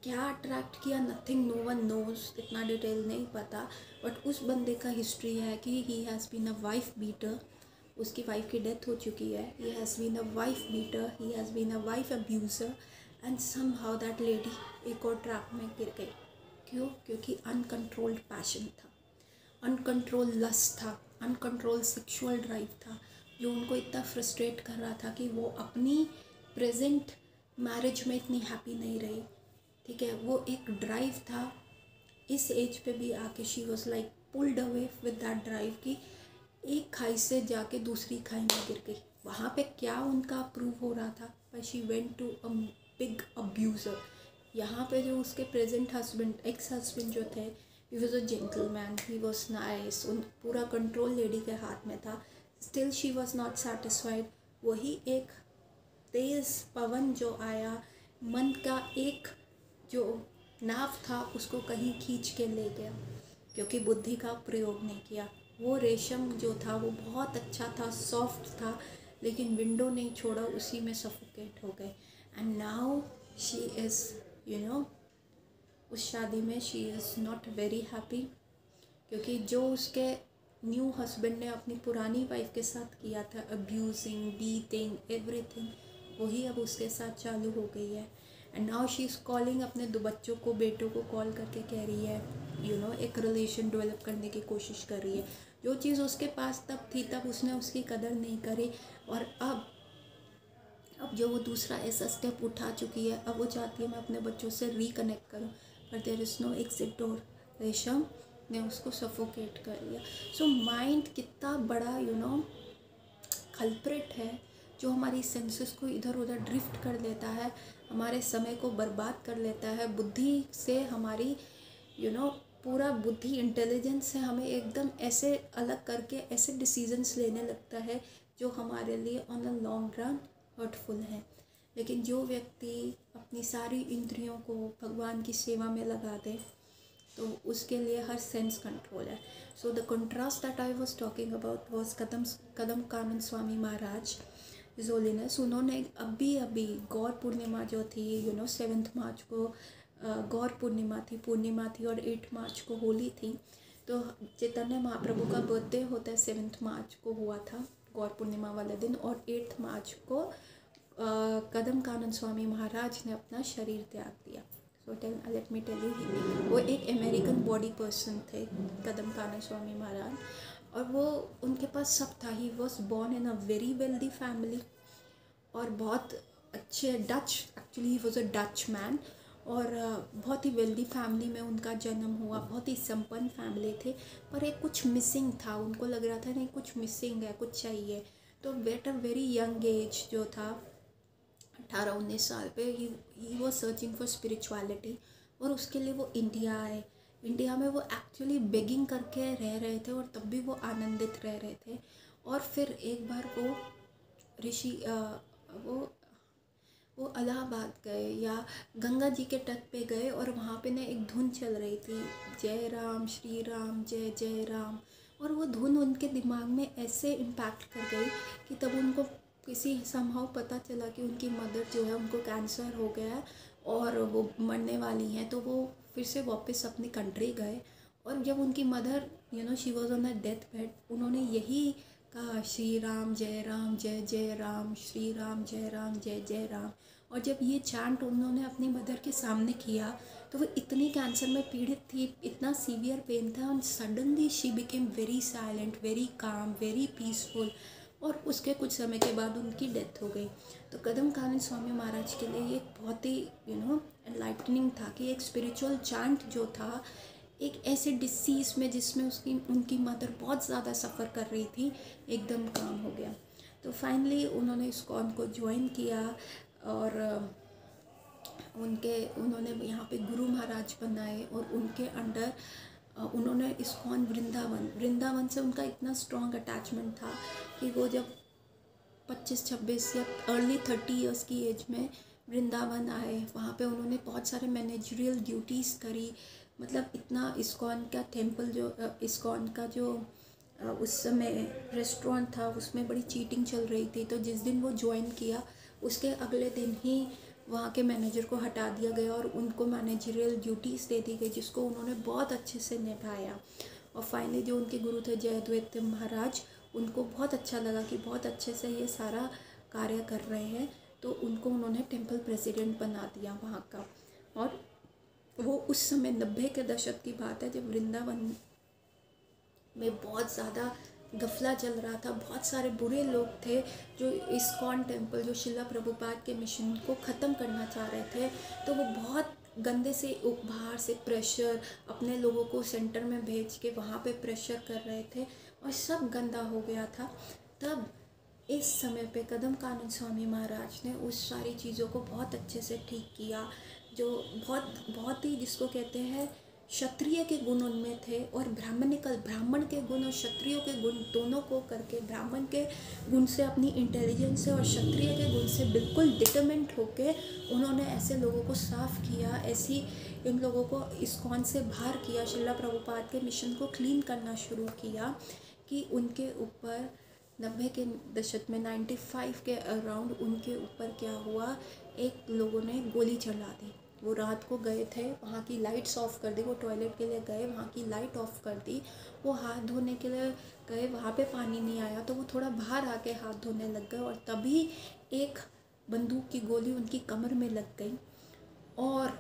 क्या अट्रैक्ट किया, नथिंग, नो वन नोज, इतना डिटेल नहीं पता। बट उस बंदे का हिस्ट्री है कि he has been a wife beater, उसकी वाइफ की डेथ हो चुकी है। He has been a wife beater, he has been a wife abuser and somehow that lady एक और ट्रैप में गिर गई। क्यों? क्योंकि अनकंट्रोल्ड पैशन था, अनकंट्रोल लस्ट था, अनकंट्रोल सेक्सुअल ड्राइव था, जो उनको इतना फ्रस्ट्रेट कर रहा था कि वो अपनी प्रेजेंट मैरिज में इतनी हैप्पी नहीं रही। ठीक है, वो एक ड्राइव था। इस एज पे भी आके she was like pulled away with that drive की एक खाई से जाके दूसरी खाई में गिर गई। वहाँ पे क्या उनका अप्रूव हो रहा था, पर she went to a big abuser. यहाँ पे जो उसके प्रेजेंट हस्बैंड, एक्स हस्बैंड जो थे, he was a gentleman, he was nice, उन पूरा कंट्रोल लेडी के हाथ में था। Still she was not satisfied. वही एक तेज़ पवन जो आया, मन का एक जो नाव था उसको कहीं खींच के ले गया, क्योंकि बुद्धि का प्रयोग नहीं किया। वो रेशम जो था वो बहुत अच्छा था, सॉफ्ट था, लेकिन विंडो नहीं छोड़ा, उसी में सफोकेट हो गए। एंड नाउ शी इज़ उस शादी में she is not very happy, क्योंकि जो उसके न्यू हस्बैंड ने अपनी पुरानी वाइफ के साथ किया था, अब्यूजिंग, बीटिंग, एवरीथिंग, वही अब उसके साथ चालू हो गई है। And now she is calling अपने 2 बच्चों को, बेटों को कॉल करके कह रही है एक रिलेशन डेवलप करने की कोशिश कर रही है। जो चीज़ उसके पास तब थी, तब उसने उसकी कदर नहीं करी, और अब जो वो दूसरा ऐसा स्टेप उठा चुकी है, अब वो चाहती है मैं अपने बच्चों से रिकनेक्ट करूं, पर there is no exit door. Resham ने उसको सफोकेट कर लिया। सो माइंड कितना बड़ा कल्प्रिट है, जो हमारी सेंसेस को इधर उधर ड्रिफ्ट कर लेता है, हमारे समय को बर्बाद कर लेता है। बुद्धि से हमारी पूरा बुद्धि इंटेलिजेंस से हमें एकदम ऐसे अलग करके ऐसे डिसीजंस लेने लगता है जो हमारे लिए on a long run hurtful है। लेकिन जो व्यक्ति अपनी सारी इंद्रियों को भगवान की सेवा में लगा दे, तो उसके लिए हर सेंस कंट्रोल है। So the contrast that I was talking about was Kadam Kanan Swami Maharaj holiness. उन्होंने अभी गौर पूर्णिमा जो थी 7 मार्च को गौर पूर्णिमा थी और 8 मार्च को होली थी। तो चैतन्य महाप्रभु का बर्थडे होता है 7 मार्च को हुआ था गौर पूर्णिमा वाले दिन, और 8 मार्च को कदम कानन स्वामी महाराज ने अपना शरीर त्याग दिया। So let me tell you, वो एक अमेरिकन बॉडी पर्सन थे कदम कानन स्वामी महाराज, और वो उनके पास सब था। He was born in a very wealthy family, और बहुत अच्छे actually he was a Dutch man, और बहुत ही वेल्दी फैमिली में उनका जन्म हुआ। बहुत ही संपन्न फैमिली थे, पर एक कुछ मिसिंग था। उनको लग रहा था नहीं, कुछ मिसिंग है, कुछ चाहिए। तो at a very young age जो था 18-19 साल पे, he was searching for spirituality, और उसके लिए वो इंडिया आए। इंडिया में वो एक्चुअली बेगिंग करके रह रहे थे, और तब भी वो आनंदित रह रहे थे। और फिर एक बार वो वो इलाहाबाद गए या गंगा जी के तट पे गए, और वहाँ पे ना एक धुन चल रही थी, जय राम श्री राम जय जय राम। और वो धुन उनके दिमाग में ऐसे इम्पैक्ट कर गई कि तब उनको किसी समहाउ पता चला कि उनकी मदर जो है उनको कैंसर हो गया है और वो मरने वाली हैं। तो वो फिर से वापस अपनी कंट्री गए, और जब उनकी mother she was on the death bed, उन्होंने यही कहा, श्री राम जय जय राम, श्री राम जय जय राम। और जब ये चांट उन्होंने अपनी मदर के सामने किया, तो वो इतनी कैंसर में पीड़ित थी, इतना सीवियर पेन था, और suddenly she became very silent, very calm, very peaceful, और उसके कुछ समय के बाद उनकी डेथ हो गई। तो कदम कानन स्वामी महाराज के लिए ये बहुत ही एनलाइटनिंग था कि एक स्पिरिचुअल चांट जो था, एक ऐसे डिसीज़ में जिसमें उनकी मदर बहुत ज़्यादा सफ़र कर रही थी, एकदम काम हो गया। तो फाइनली उन्होंने इस्कॉन को ज्वाइन किया, और उन्होंने यहाँ पे गुरु महाराज बनाए, और उनके अंडर उन्होंने इस्कॉन वृंदावन से उनका इतना स्ट्रॉन्ग अटैचमेंट था कि वो जब 25-26 या अर्ली 30 ईयर्स की एज में वृंदावन आए, वहाँ पे उन्होंने बहुत सारे मैनेजरियल ड्यूटीज़ करी। मतलब इतना इस्कॉन का टेम्पल इस्कॉन का जो उस समय रेस्टोरेंट था, उसमें बड़ी चीटिंग चल रही थी। तो जिस दिन वो ज्वाइन किया, उसके अगले दिन ही वहाँ के मैनेजर को हटा दिया गया, और उनको मैनेजरियल ड्यूटीज़ दे दी गई, जिसको उन्होंने बहुत अच्छे से निभाया। और फाइनली जो उनके गुरु थे जयद्वैत महाराज, उनको बहुत अच्छा लगा कि बहुत अच्छे से ये सारा कार्य कर रहे हैं, तो उनको उन्होंने टेम्पल प्रेसिडेंट बना दिया वहाँ का। और वो उस समय 90 के दशक की बात है, जब वृंदावन में बहुत ज़्यादा गफला चल रहा था। बहुत सारे बुरे लोग थे जो इस्कॉन टेम्पल, जो शिला प्रभुपाद के मिशन को ख़त्म करना चाह रहे थे। तो वो बहुत गंदे से बाहर से प्रेशर, अपने लोगों को सेंटर में भेज के वहाँ पे प्रेशर कर रहे थे, और सब गंदा हो गया था। तब इस समय पे कदम कानन स्वामी महाराज ने उस सारी चीज़ों को बहुत अच्छे से ठीक किया, जो बहुत ही जिसको कहते हैं क्षत्रिय के गुण उनमें थे, और ब्राह्मण के गुण और क्षत्रियों के गुण दोनों को करके, ब्राह्मण के गुण से, अपनी इंटेलिजेंस से, और क्षत्रिय के गुण से बिल्कुल डिटरमेंट होके उन्होंने ऐसे लोगों को साफ़ किया, ऐसी इन लोगों को इस्कॉन से बाहर किया, शिला प्रभुपाद के मिशन को क्लीन करना शुरू किया, कि उनके ऊपर 90 के दशक में 95 के अराउंड उनके ऊपर क्या हुआ, एक लोगों ने गोली चला दी। वो रात को गए थे, वहाँ की लाइट्स ऑफ कर दी, वो टॉयलेट के लिए गए, वहाँ की लाइट ऑफ कर दी, वो हाथ धोने के लिए गए, वहाँ पे पानी नहीं आया, तो वो थोड़ा बाहर आके हाथ धोने लग गए, और तभी एक बंदूक की गोली उनकी कमर में लग गई, और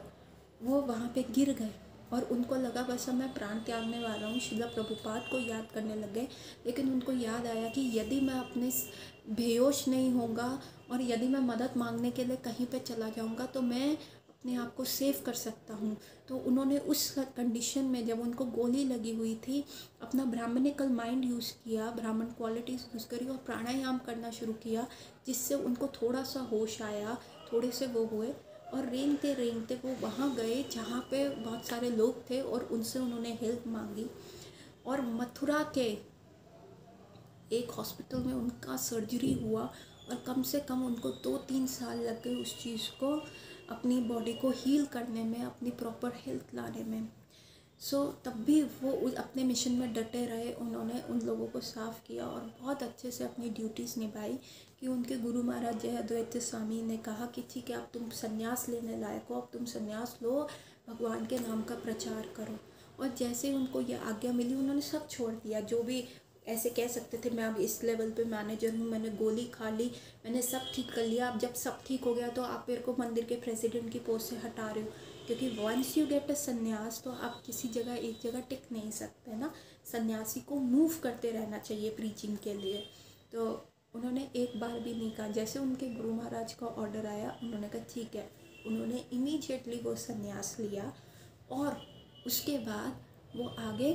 वो वहाँ पे गिर गए और उनको लगा बस अब मैं प्राण त्यागने वाला हूँ। शिला प्रभुपाद को याद करने लग गए, लेकिन उनको याद आया कि यदि मैं अपने बेहोश नहीं होऊंगा और यदि मैं मदद मांगने के लिए कहीं पे चला जाऊंगा तो मैं अपने आप को सेव कर सकता हूँ। तो उन्होंने उस कंडीशन में, जब उनको गोली लगी हुई थी, अपना ब्राह्मणिकल माइंड यूज़ किया, ब्राह्मण क्वालिटीज़ यूज़ करी और प्राणायाम करना शुरू किया, जिससे उनको थोड़ा सा होश आया, थोड़े से वो हुए और रेंगते रेंगते वो वहाँ गए जहाँ पे बहुत सारे लोग थे और उनसे उन्होंने हेल्प मांगी। और मथुरा के एक हॉस्पिटल में उनका सर्जरी हुआ और कम से कम उनको 2-3 साल लग गए उस चीज़ को, अपनी बॉडी को हील करने में, अपनी प्रॉपर हेल्थ लाने में। तब भी वो अपने मिशन में डटे रहे। उन्होंने उन लोगों को साफ़ किया और बहुत अच्छे से अपनी ड्यूटीज़ निभाई कि उनके गुरु महाराज जय अद्वैत स्वामी ने कहा कि ठीक है, अब तुम संन्यास लेने लायक हो, अब तुम संन्यास लो, भगवान के नाम का प्रचार करो। और जैसे ही उनको ये आज्ञा मिली, उन्होंने सब छोड़ दिया। जो भी ऐसे कह सकते थे मैं अब इस लेवल पे मैनेजर हूँ, मैंने गोली खा ली, मैंने सब ठीक कर लिया, अब जब सब ठीक हो गया तो आप मेरे को मंदिर के प्रेसिडेंट की पोस्ट से हटा रहे हो। क्योंकि वंस यू गेट अ संन्यास तो आप किसी जगह एक जगह टिक नहीं सकते ना, सन्यासी को मूव करते रहना चाहिए प्रीचिंग के लिए। तो उन्होंने एक बार भी नहीं कहा। जैसे उनके गुरु महाराज का ऑर्डर आया, उन्होंने कहा ठीक है, उन्होंने इमीडिएटली वो संन्यास लिया और उसके बाद वो आगे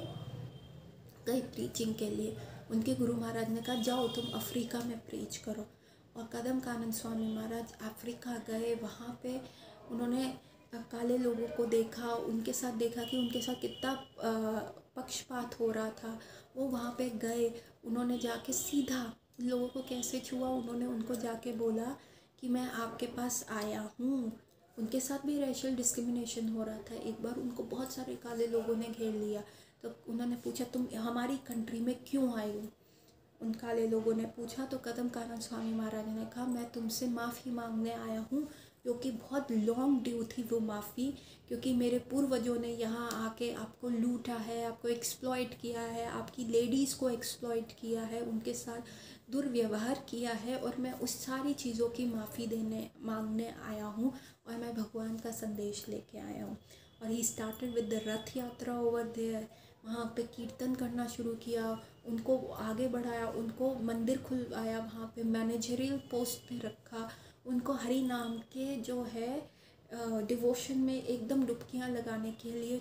गए प्रीचिंग के लिए। उनके गुरु महाराज ने कहा जाओ तुम अफ्रीका में प्रीच करो। और कदम कानन स्वामी महाराज अफ्रीका गए, वहाँ पे उन्होंने काले लोगों को देखा, उनके साथ देखा कि उनके साथ कितना पक्षपात हो रहा था। वो वहाँ पे गए, उन्होंने जाके सीधा लोगों को कैसे छुआ, उन्होंने उनको जाके बोला कि मैं आपके पास आया हूँ। उनके साथ भी रेशियल डिस्क्रिमिनेशन हो रहा था। एक बार उनको बहुत सारे काले लोगों ने घेर लिया, तो उन्होंने पूछा तुम हमारी कंट्री में क्यों आए हो। उन काले लोगों ने पूछा तो कदम कानन स्वामी महाराज ने कहा मैं तुमसे माफ़ी मांगने आया हूँ, क्योंकि बहुत लॉन्ग ड्यू थी वो माफ़ी, क्योंकि मेरे पूर्वजों ने यहाँ आके आपको लूटा है, आपको एक्सप्लॉइट किया है, आपकी लेडीज़ को एक्सप्लॉइट किया है, उनके साथ दुर्व्यवहार किया है, और मैं उस सारी चीज़ों की माफ़ी मांगने आया हूँ और मैं भगवान का संदेश लेके आया हूँ। और ही स्टार्टेड विद द रथ यात्रा ओवर देयर। वहाँ पे कीर्तन करना शुरू किया, उनको आगे बढ़ाया, उनको मंदिर खुलवाया, वहाँ पे मैनेजरियल पोस्ट पे रखा, उनको हरि नाम के जो है डिवोशन में एकदम डुबकियाँ लगाने के लिए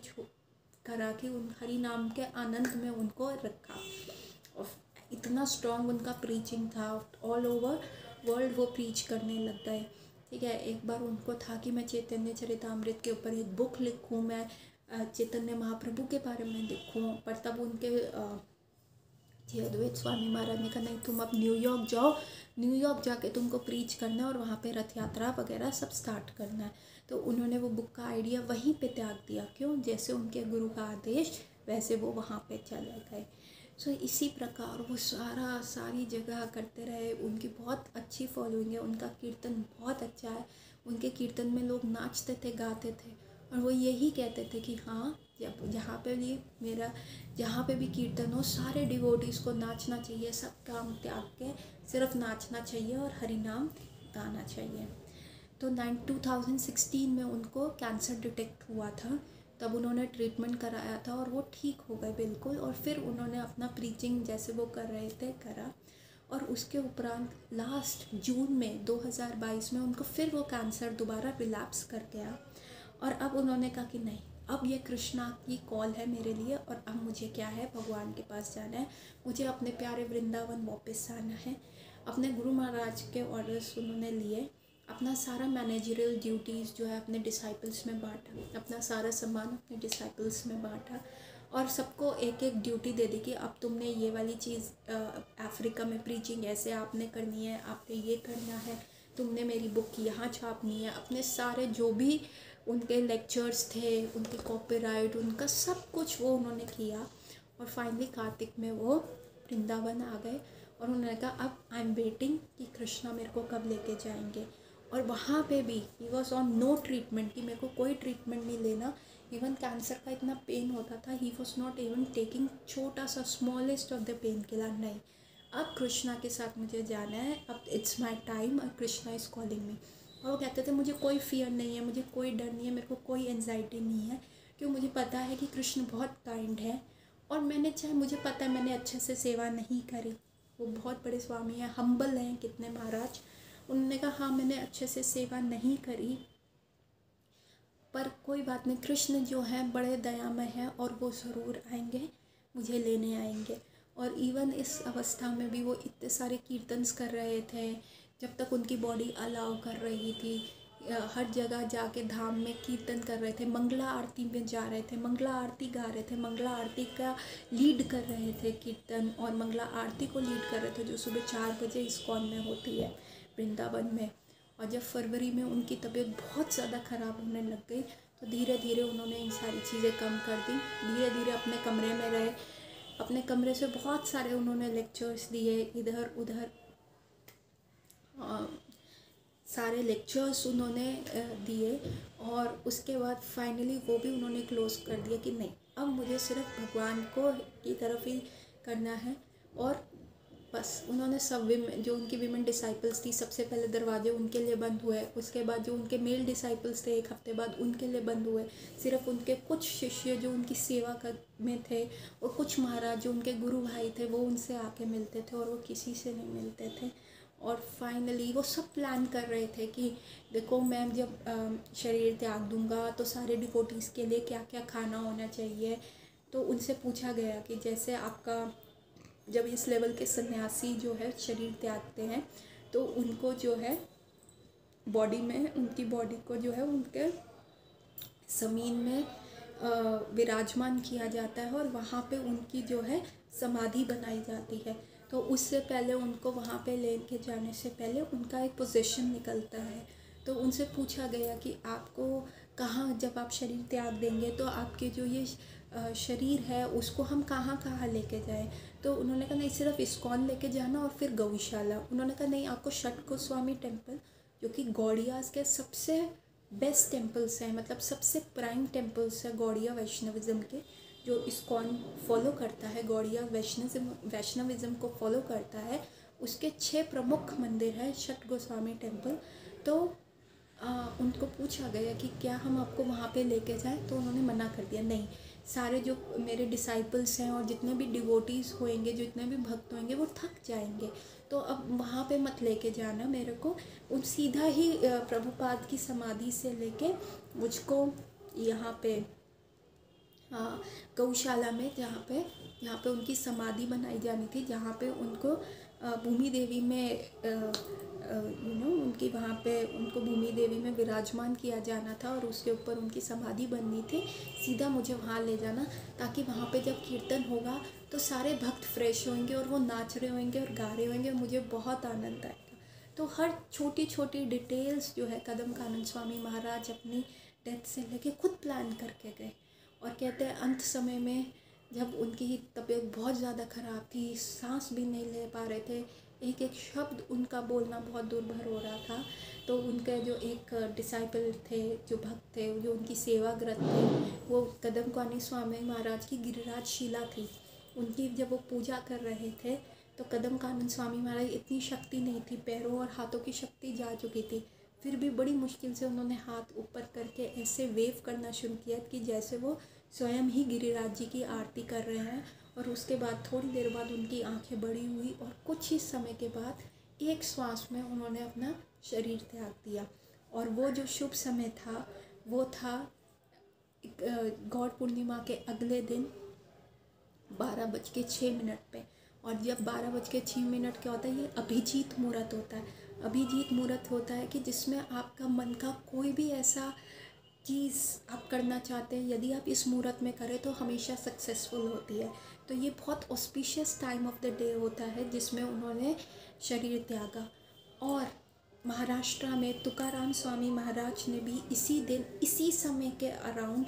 करा के उन हरि नाम के आनंद में उनको रखा। और इतना स्ट्रॉन्ग उनका प्रीचिंग था, ऑल ओवर वर्ल्ड वो प्रीच करने लग गए। ठीक है, एक बार उनको था कि मैं चैतन्य चरितामृत के ऊपर एक बुक लिखूँ, मैं चैतन्य महाप्रभु के बारे में लिखूँ, पर तब उनके जी अद्वैत स्वामी महाराज ने कहा नहीं, तुम अब न्यूयॉर्क जाओ, न्यूयॉर्क जाके तुमको प्रीच करना है और वहाँ पे रथ यात्रा वगैरह सब स्टार्ट करना है। तो उन्होंने वो बुक का आइडिया वहीं पे त्याग दिया। क्यों? जैसे उनके गुरु का आदेश वैसे वो वहाँ पे चले गए। इसी प्रकार वो सारी जगह करते रहे। उनकी बहुत अच्छी फॉलोइंग है, उनका कीर्तन बहुत अच्छा है, उनके कीर्तन में लोग नाचते थे, गाते थे, और वो यही कहते थे कि हाँ, जब जहाँ पे भी कीर्तन हो सारे डिवोटीज़ को नाचना चाहिए, सब काम त्याग के सिर्फ नाचना चाहिए और हरि नाम गाना चाहिए। तो 2016 में उनको कैंसर डिटेक्ट हुआ था, तब उन्होंने ट्रीटमेंट कराया था और वो ठीक हो गए बिल्कुल। और फिर उन्होंने अपना प्रीचिंग जैसे वो कर रहे थे करा, और उसके उपरांत लास्ट जून में 2022 में उनको फिर वो कैंसर दोबारा रिलैप्स कर गया। और अब उन्होंने कहा कि नहीं, अब ये कृष्णा की कॉल है मेरे लिए, और अब मुझे क्या है, भगवान के पास जाना है, मुझे अपने प्यारे वृंदावन वापस आना है। अपने गुरु महाराज के ऑर्डर्स उन्होंने लिए, अपना सारा मैनेजरियल ड्यूटीज़ जो है अपने डिसाइपल्स में बांटा, अपना सारा सामान अपने डिसाइपल्स में बांटा, और सबको एक एक ड्यूटी दे दी कि अब तुमने ये वाली चीज़ अफ्रीका में प्रीचिंग ऐसे आपने करनी है, आपने ये करना है, तुमने मेरी बुक यहाँ छापनी है। अपने सारे जो भी उनके लेक्चर्स थे, उनके कॉपीराइट, उनका सब कुछ वो उन्होंने किया। और फाइनली कार्तिक में वो वृंदावन आ गए और उन्होंने कहा अब आई एम वेटिंग कि कृष्णा मेरे को कब लेके जाएंगे। और वहाँ पे भी he was on no treatment, कि मेरे को कोई ट्रीटमेंट नहीं लेना। इवन कैंसर का इतना पेन होता था, he was not even taking छोटा सा smallest of the pain killer. नहीं, अब कृष्णा के साथ मुझे जाना है, अब it's my time, Krishna is calling me. और वो कहते थे मुझे कोई फ़ियर नहीं है, मुझे कोई डर नहीं है, मेरे को कोई एंजाइटी नहीं है, क्यों मुझे पता है कि कृष्ण बहुत काइंड है। और मैंने चाहे मुझे पता है मैंने अच्छे से सेवा नहीं करी, वो बहुत बड़े स्वामी हैं, हम्बल हैं कितने महाराज। उन्होंने कहा हाँ मैंने अच्छे से सेवा नहीं करी, पर कोई बात नहीं, कृष्ण जो है बड़े दयामय हैं और वो ज़रूर आएंगे, मुझे लेने आएंगे। और इवन इस अवस्था में भी वो इतने सारे कीर्तन्स कर रहे थे, जब तक उनकी बॉडी अलाउ कर रही थी। हर जगह जाके धाम में कीर्तन कर रहे थे, मंगला आरती में जा रहे थे, मंगला आरती गा रहे थे, मंगला आरती का लीड कर रहे थे कीर्तन, और मंगला आरती को लीड कर रहे थे जो सुबह 4 बजे इस्कॉन में होती है वृंदावन में। और जब फरवरी में उनकी तबीयत बहुत ज़्यादा ख़राब होने लग गई तो धीरे धीरे उन्होंने इन सारी चीज़ें कम कर दी, धीरे धीरे अपने कमरे में रहे, अपने कमरे से बहुत सारे उन्होंने लेक्चर्स दिए, इधर उधर सारे लेक्चर्स उन्होंने दिए। और उसके बाद फाइनली वो भी उन्होंने क्लोज़ कर दिया कि नहीं, अब मुझे सिर्फ भगवान को की तरफ ही करना है। और बस उन्होंने सब विमेन, जो उनकी विमेन डिसाइपल्स थी, सबसे पहले दरवाजे उनके लिए बंद हुए, उसके बाद जो उनके मेल डिसाइपल्स थे 1 हफ्ते बाद उनके लिए बंद हुए, सिर्फ उनके कुछ शिष्य जो उनकी सेवा कर में थे और कुछ महाराज जो उनके गुरु भाई थे वो उनसे आके मिलते थे और वो किसी से नहीं मिलते थे। और फाइनली वो सब प्लान कर रहे थे कि देखो मैं जब शरीर त्याग दूंगा तो सारे डिवोटीज़ के लिए क्या क्या खाना होना चाहिए। तो उनसे पूछा गया कि जैसे आपका जब इस लेवल के सन्यासी जो है शरीर त्यागते हैं तो उनको जो है बॉडी में, उनकी बॉडी को जो है उनके ज़मीन में विराजमान किया जाता है और वहाँ पे उनकी जो है समाधि बनाई जाती है। तो उससे पहले उनको वहाँ पे लेके जाने से पहले उनका एक पोजीशन निकलता है। तो उनसे पूछा गया कि आपको कहाँ, जब आप शरीर त्याग देंगे तो आपके जो ये शरीर है उसको हम कहाँ कहाँ लेके जाएं। तो उन्होंने कहा नहीं, सिर्फ इस्कॉन लेके जाना और फिर गौशाला। उन्होंने कहा नहीं, आपको षट गोस्वामी टेम्पल जो कि गौड़ियाज़ के सबसे बेस्ट टेम्पल्स हैं, मतलब सबसे प्राइम टेम्पल्स है गौड़िया वैष्णविज़्म के, जो इस्कॉन फॉलो करता है, गौड़िया वैष्णविज़्म को फॉलो करता है, उसके 6 प्रमुख मंदिर हैं षट गोस्वामी टेम्पल। तो उनको पूछा गया कि क्या हम आपको वहाँ पे लेके जाएं, तो उन्होंने मना कर दिया, नहीं, सारे जो मेरे डिसाइपल्स हैं और जितने भी डिवोटीज़ होंगे, जितने भी भक्त होंगे वो थक जाएंगे, तो अब वहाँ पे मत लेके जाना मेरे को। उन सीधा ही प्रभुपाद की समाधि से लेके मुझको यहाँ पे गौशाला में, जहाँ पे उनकी समाधि बनाई जानी थी, जहाँ पे उनको भूमि देवी में उनकी वहाँ पे उनको भूमि देवी में विराजमान किया जाना था और उसके ऊपर उनकी समाधि बननी थी। सीधा मुझे वहाँ ले जाना, ताकि वहाँ पे जब कीर्तन होगा तो सारे भक्त फ्रेश होंगे और वो नाच रहे होंगे और गा रहे होंगे और मुझे बहुत आनंद आएगा। तो हर छोटी छोटी डिटेल्स जो है कदम कानन स्वामी महाराज अपनी डेथ से लेके खुद प्लान करके गए। और कहते हैं अंत समय में जब उनकी तबीयत बहुत ज़्यादा ख़राब थी, सांस भी नहीं ले पा रहे थे, एक एक शब्द उनका बोलना बहुत दुर्भर हो रहा था, तो उनके जो एक डिसाइपल थे, जो भक्त थे, जो उनकी सेवाग्रत थे, वो कदम कानन स्वामी महाराज की गिरिराज शिला थी, उनकी जब वो पूजा कर रहे थे तो कदम कानन स्वामी महाराज, इतनी शक्ति नहीं थी, पैरों और हाथों की शक्ति जा चुकी थी, फिर भी बड़ी मुश्किल से उन्होंने हाथ ऊपर करके ऐसे वेव करना शुरू किया कि जैसे वो स्वयं ही गिरिराज जी की आरती कर रहे हैं। और उसके बाद थोड़ी देर बाद उनकी आंखें बड़ी हुई और कुछ ही समय के बाद एक श्वास में उन्होंने अपना शरीर त्याग दिया। और वो जो शुभ समय था वो था गौड़ पूर्णिमा के अगले दिन 12:06 पे। और जब 12:06 क्या होता है, ये अभिजीत मुहूर्त होता है। अभिजीत मुहूर्त होता है कि जिसमें आपका मन का कोई भी ऐसा चीज़ आप करना चाहते हैं, यदि आप इस मुहूर्त में करें तो हमेशा सक्सेसफुल होती है। तो ये बहुत auspicious time of the day होता है जिसमें उन्होंने शरीर त्यागा। और महाराष्ट्र में तुकाराम स्वामी महाराज ने भी इसी दिन, इसी समय के अराउंड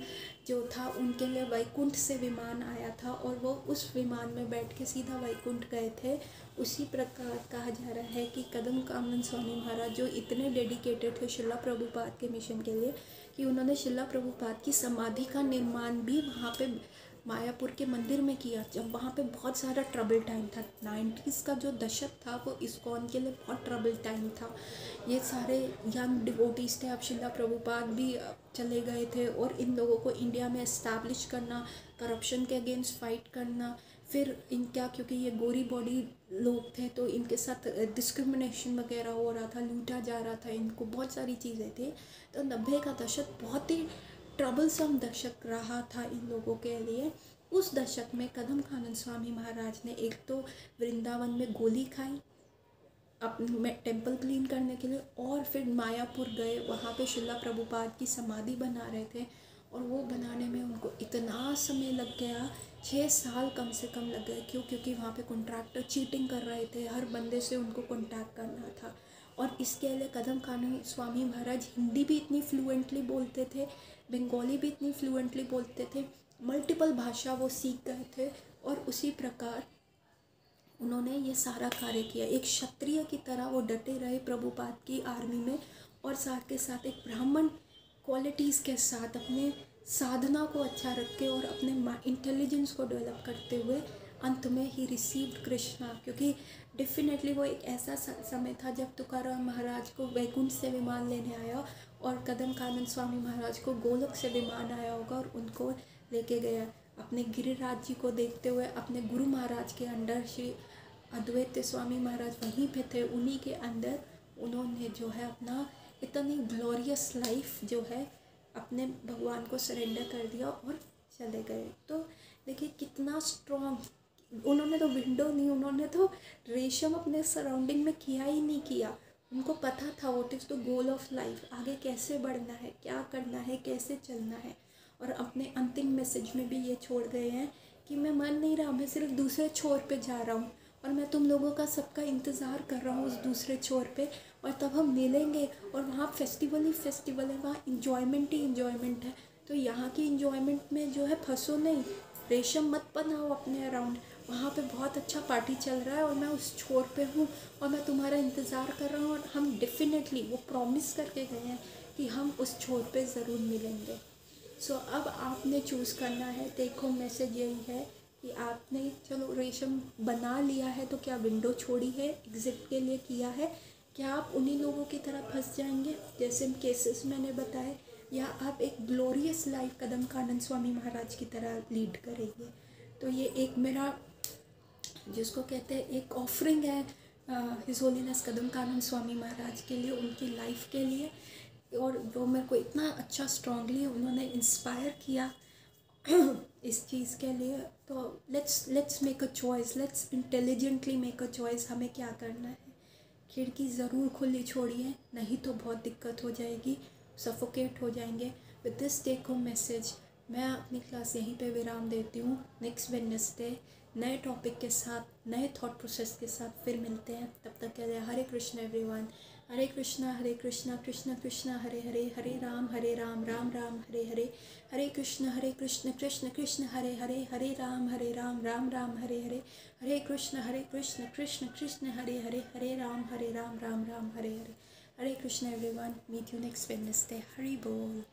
जो था, उनके लिए वैकुंठ से विमान आया था और वो उस विमान में बैठ के सीधा वैकुंठ गए थे। उसी प्रकार कहा जा रहा है कि कदम कानन स्वामी महाराज जो इतने डेडिकेटेड थे शिला प्रभुपाद के मिशन के लिए कि उन्होंने शिला प्रभुपाद की समाधि का निर्माण भी वहाँ पे मायापुर के मंदिर में किया, जब वहाँ पे बहुत सारा ट्रबल टाइम था। 90s का जो दशक था वो इस्कॉन के लिए बहुत ट्रबल टाइम था। ये सारे यंग डिवोटीज थे, अब शिला प्रभुपाद भी चले गए थे, और इन लोगों को इंडिया में एस्टैब्लिश करना, करप्शन के अगेंस्ट फाइट करना, फिर इनका क्योंकि ये गोरी बॉडी लोग थे तो इनके साथ डिस्क्रिमिनेशन वगैरह हो रहा था, लूटा जा रहा था इनको, बहुत सारी चीज़ें थी। तो 90 का दशक बहुत ही ट्रबलसम दशक रहा था इन लोगों के लिए। उस दशक में कदम कानन स्वामी महाराज ने एक तो वृंदावन में गोली खाई अपने टेम्पल क्लीन करने के लिए, और फिर मायापुर गए, वहाँ पे शिला प्रभुपाद की समाधि बना रहे थे, और वो बनाने में उनको इतना समय लग गया, 6 साल कम से कम लग गए। क्यों? क्योंकि वहाँ पे कॉन्ट्रैक्टर चीटिंग कर रहे थे, हर बंदे से उनको कॉन्टैक्ट करना था। और इसके लिए कदम कानन स्वामी महाराज हिंदी भी इतनी फ्लुएंटली बोलते थे, बंगाली भी इतनी फ्लुएंटली बोलते थे, मल्टीपल भाषा वो सीख गए थे, और उसी प्रकार उन्होंने ये सारा कार्य किया। एक क्षत्रिय की तरह वो डटे रहे प्रभुपाद की आर्मी में, और साथ के साथ एक ब्राह्मण क्वालिटीज़ के साथ अपने साधना को अच्छा रख के और अपने इंटेलिजेंस को डेवलप करते हुए अंत में ही रिसीव्ड कृष्णा। क्योंकि डेफिनेटली वो एक ऐसा समय था जब तुकाराम महाराज को वैकुंठ से विमान लेने आया, और कदम कानन स्वामी महाराज को गोलोक से विमान आया होगा और उनको लेके गया। अपने गिरिराज जी को देखते हुए अपने गुरु महाराज के अंडर श्री अद्वैत स्वामी महाराज वहीं पे थे, उन्हीं के अंदर उन्होंने जो है अपना इतनी ग्लोरियस लाइफ जो है अपने भगवान को सरेंडर कर दिया और चले गए। तो देखिए कितना स्ट्रॉन्ग, उन्होंने तो विंडो नहीं, उन्होंने तो रेशम अपने सराउंडिंग में किया ही नहीं किया। उनको पता था what is the goal of life, आगे कैसे बढ़ना है, क्या करना है, कैसे चलना है। और अपने अंतिम मैसेज में भी ये छोड़ गए हैं कि मैं मर नहीं रहा, मैं सिर्फ दूसरे छोर पे जा रहा हूँ, और मैं तुम लोगों का सबका इंतज़ार कर रहा हूँ उस दूसरे छोर पे, और तब हम मिलेंगे, और वहाँ फेस्टिवल ही फेस्टिवल है, वहाँ इंजॉयमेंट ही इंजॉयमेंट है। तो यहाँ की इंजॉयमेंट में जो है फंसो नहीं, रेशम मत बनाओ अपने अराउंड, वहाँ पे बहुत अच्छा पार्टी चल रहा है और मैं उस छोर पे हूँ और मैं तुम्हारा इंतज़ार कर रहा हूँ। और हम डेफिनेटली वो प्रॉमिस करके गए हैं कि हम उस छोर पे ज़रूर मिलेंगे। सो अब आपने चूज़ करना है। देखो मैसेज यही है कि आपने चलो रेशम बना लिया है, तो क्या विंडो छोड़ी है, एग्ज़िट के लिए किया है, क्या आप उन्हीं लोगों की तरह फंस जाएंगे जैसे केसेस मैंने बताए, या आप एक ग्लोरियस लाइफ कदम कानन स्वामी महाराज की तरह लीड करेंगे। तो ये एक मेरा जिसको कहते हैं एक ऑफरिंग है हिज होलीनेस कदम कानन स्वामी महाराज के लिए, उनकी लाइफ के लिए, और जो मेरे को इतना अच्छा स्ट्रांगली उन्होंने इंस्पायर किया इस चीज़ के लिए। तो let's make a choice, let's intelligently make a choice, हमें क्या करना है। खिड़की ज़रूर खुली छोड़िए, नहीं तो बहुत दिक्कत हो जाएगी, सफोकेट हो जाएंगे। With this take home message मैं अपनी क्लास यहीं पे विराम देती हूँ। नेक्स्ट वेडनेसडे नए टॉपिक के साथ, नए थॉट प्रोसेस के साथ फिर मिलते हैं। तब तक के लिए Hare Krishna everyone. Hare Krishna Krishna Krishna Hare Hare, Hare Ram Ram Ram Hare Hare, Hare Krishna Krishna Krishna Hare Hare, Hare Ram Ram Ram Hare Hare, Hare Krishna Krishna Krishna Hare Hare, Hare Ram Ram Ram Hare Hare. Hare Krishna everyone, meet you next Wednesday. Hari बोल।